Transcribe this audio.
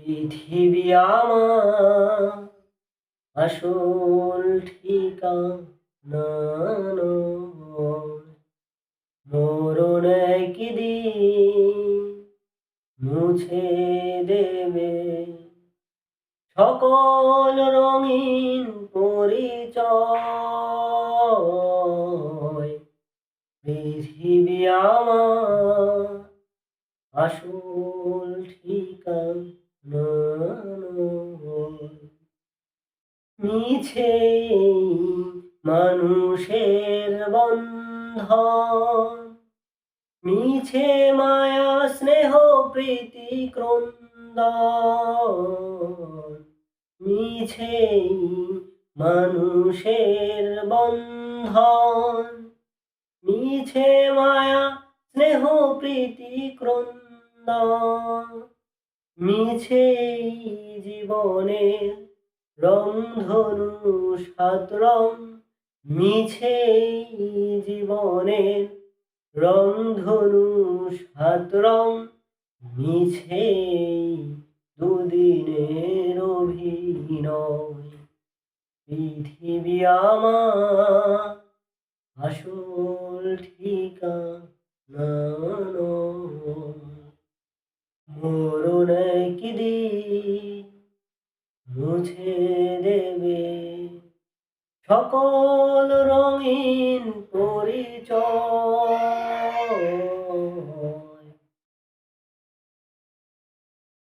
পৃথিবী আমার আসল ঠিকানা নয়। মরণ একদিন মুছে দেবে সকল রঙিন পরিচয়। পৃথিবী আমার আসল ঠিকানা নয়। মিছে মানুষের বন্ধন, মিছে মায়া স্নেহ প্রীতি ক্রন্দন, মিছে মানুষের বন্ধন, মিছে মায়া স্নেহ প্রীতি ক্রন্দন, মিছে জীবনের রংধনু সাত রং, মিছে জীবনের রংধনু সাত রং, মিছে দুদিনের অভিনয়। পৃথিবী আমার আসল ঠিকানা নয়। মরণ একদিন মুছে দেবে সকল রঙিন পরিচয়।